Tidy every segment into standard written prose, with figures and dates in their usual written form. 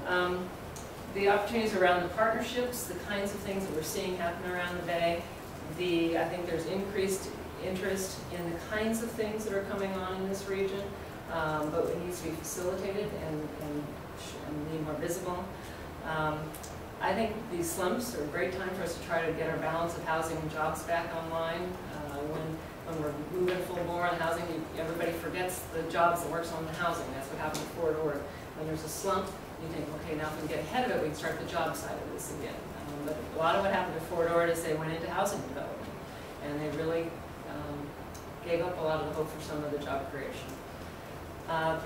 The opportunities around the partnerships, the kinds of things that we're seeing happen around the Bay. I think there's increased interest in the kinds of things that are coming on in this region, but it needs to be facilitated and be more visible. I think these slumps are a great time for us to try to get our balance of housing and jobs back online. When we're moving full bore on housing, everybody forgets the jobs that works on the housing. That's what happened to Fort Ord. When there's a slump, you think, okay, now if we get ahead of it, we can start the job side of this again. But a lot of what happened to Fort Ord is they went into housing development, and they really gave up a lot of the hope for some of the job creation.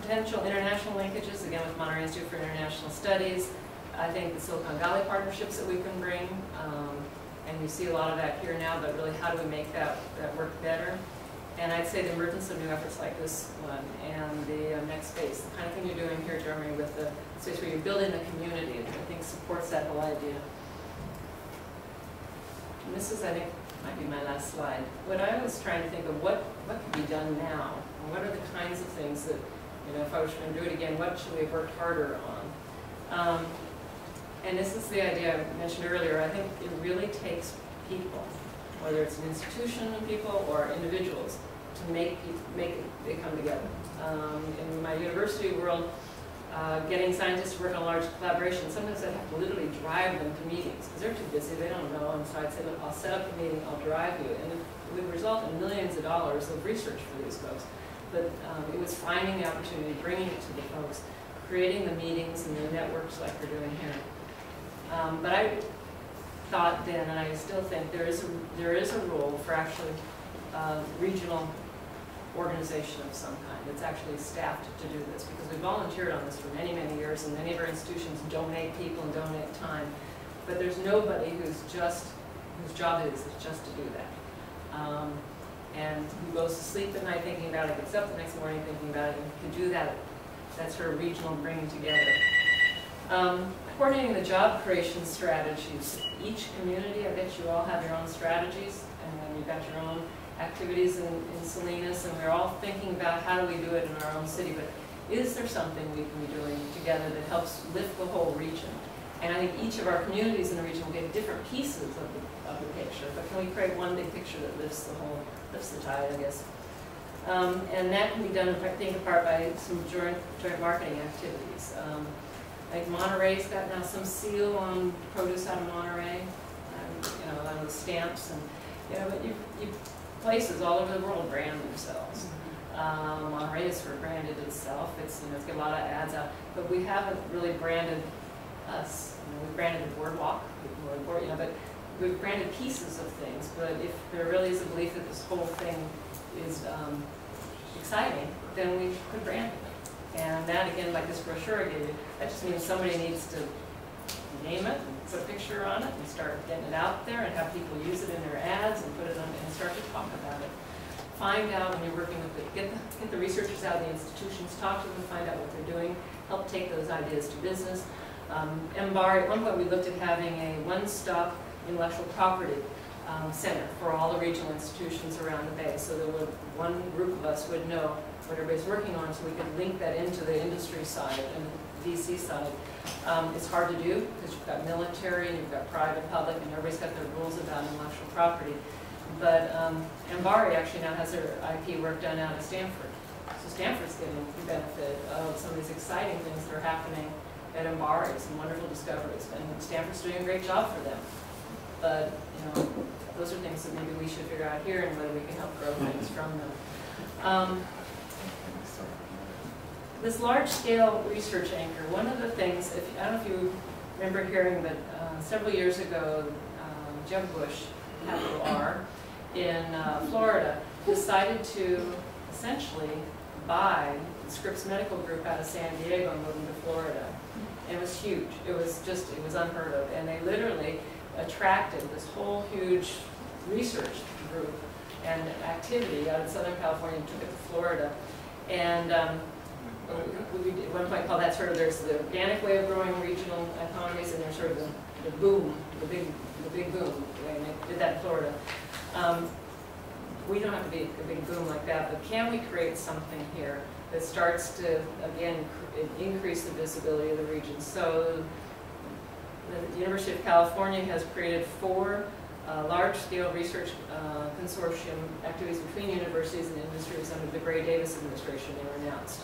Potential international linkages, again with Monterey Institute for International Studies. I think the Silicon Valley partnerships that we can bring, and we see a lot of that here now, but really how do we make that work better? And I'd say the emergence of new efforts like this one and the Nextspace, the kind of thing you're doing here, Jeremy, with the space where you're building the community, I think supports that whole idea. And this is, I think, might be my last slide. What I was trying to think of, what could be done now? And what are the kinds of things that, you know, if I was going to do it again, what should we have worked harder on? And this is the idea I mentioned earlier. I think it really takes people, whether it's an institution of people or individuals, to make it come together. In my university world, getting scientists to work on a large collaboration, sometimes I have to literally drive them to meetings because they're too busy, they don't know, and so I'd say, look, I'll set up a meeting, I'll drive you, and it would result in millions of dollars of research for these folks. But it was finding the opportunity, bringing it to the folks, creating the meetings and the networks like we're doing here. But I thought then, and I still think, there is a role for actually regional organization of some kind that's actually staffed to do this, because we volunteered on this for many, many years, and many of our institutions donate people and donate time, but there's nobody whose job it is just to do that. And who goes to sleep at night thinking about it, gets up the next morning thinking about it, and can do that sort of regional bringing together. Coordinating the job creation strategies. Each community, I bet you all have your own strategies, and you've got your own activities in Salinas, and we're all thinking about how do we do it in our own city, but is there something we can be doing together that helps lift the whole region? And I think each of our communities in the region will get different pieces of the picture, but can we create one big picture that lifts the tide, I guess? And that can be done, I think, in part by some joint marketing activities. Like Monterey's got now some seal on produce out of Monterey, you know, on the stamps, and you know, but you places all over the world brand themselves. Monterey has sort of branded itself. It's, you know, it's got a lot of ads out, but we haven't really branded us. You know, we branded the boardwalk, you know, but we've branded pieces of things. But if there really is a belief that this whole thing is exciting, then we could brand it. And that, again, like this brochure I gave you, that just means somebody needs to name it, and put a picture on it, and start getting it out there, and have people use it in their ads, and put it on, and start to talk about it. Find out when you're working with get the researchers out of the institutions, talk to them, find out what they're doing, help take those ideas to business. MBAR, at one point we looked at having a one-stop intellectual property center for all the regional institutions around the Bay, so that one group of us would know what everybody's working on, so we could link that into the industry side and the VC side. It's hard to do because you've got military and you've got private, public, and everybody's got their rules about intellectual property. But MBARI actually now has their IP work done out of Stanford. So Stanford's getting the benefit of some of these exciting things that are happening at MBARI, some wonderful discoveries, and Stanford's doing a great job for them. But you know, those are things that maybe we should figure out here, and whether we can help grow things from them. This large-scale research anchor, one of the things, I don't know if you remember hearing, but several years ago, Jeb Bush, capital R, in Florida, decided to essentially buy the Scripps Medical Group out of San Diego and move them to Florida. And it was huge. It was unheard of. And they literally attracted this whole huge research group and activity out of Southern California and took it to Florida. And we at one point call that sort of, there's the organic way of growing regional economies, and there's sort of the boom, the big boom. And they did that in Florida. we don't have to be a big boom like that, but can we create something here that starts to, again, increase the visibility of the region? So the University of California has created 4 large-scale research consortium activities between universities and industries under the Gray Davis administration. They were announced.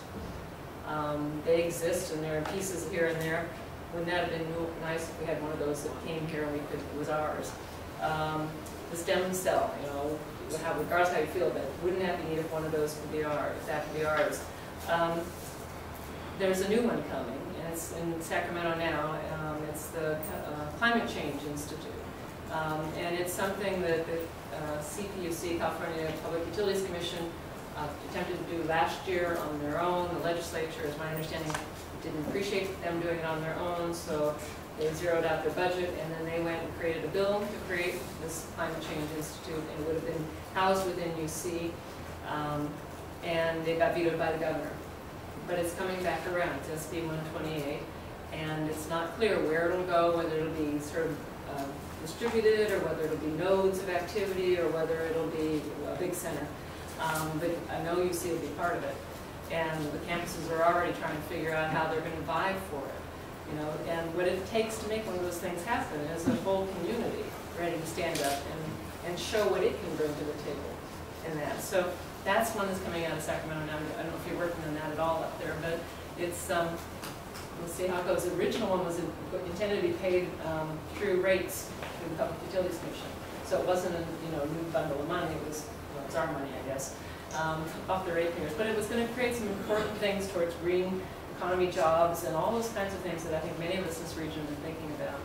They exist, and there are pieces here and there. Wouldn't that have been nice if we had one of those that came here and we could, it was ours? The stem cell, you know, regardless how you feel about it, wouldn't that be neat if one of those could be ours? That could be ours. There's a new one coming, and it's in Sacramento now. It's the Climate Change Institute. And it's something that the CPUC, California Public Utilities Commission, attempted to do last year on their own. The legislature, as my understanding, didn't appreciate them doing it on their own, so they zeroed out their budget, and then they went and created a bill to create this Climate Change Institute, and it would have been housed within UC, and they got vetoed by the governor. But it's coming back around. It's SB 128, and it's not clear where it'll go, whether it'll be sort of distributed, or whether it'll be nodes of activity, or whether it'll be a big center. But I know UC will be part of it, and the campuses are already trying to figure out how they're going to vie for it. You know, and what it takes to make one of those things happen is a whole community ready to stand up and show what it can bring to the table in that. So that's one that's coming out of Sacramento now. I don't know if you're working on that at all up there, but it's, we'll see how it goes. The original one was intended to be paid through rates through the Public Utilities Commission. So it wasn't a new bundle of money. It was, well, it's our money, I guess, off the ratepayers. But it was going to create some important things towards green economy jobs and all those kinds of things that I think many of us in this region are thinking about.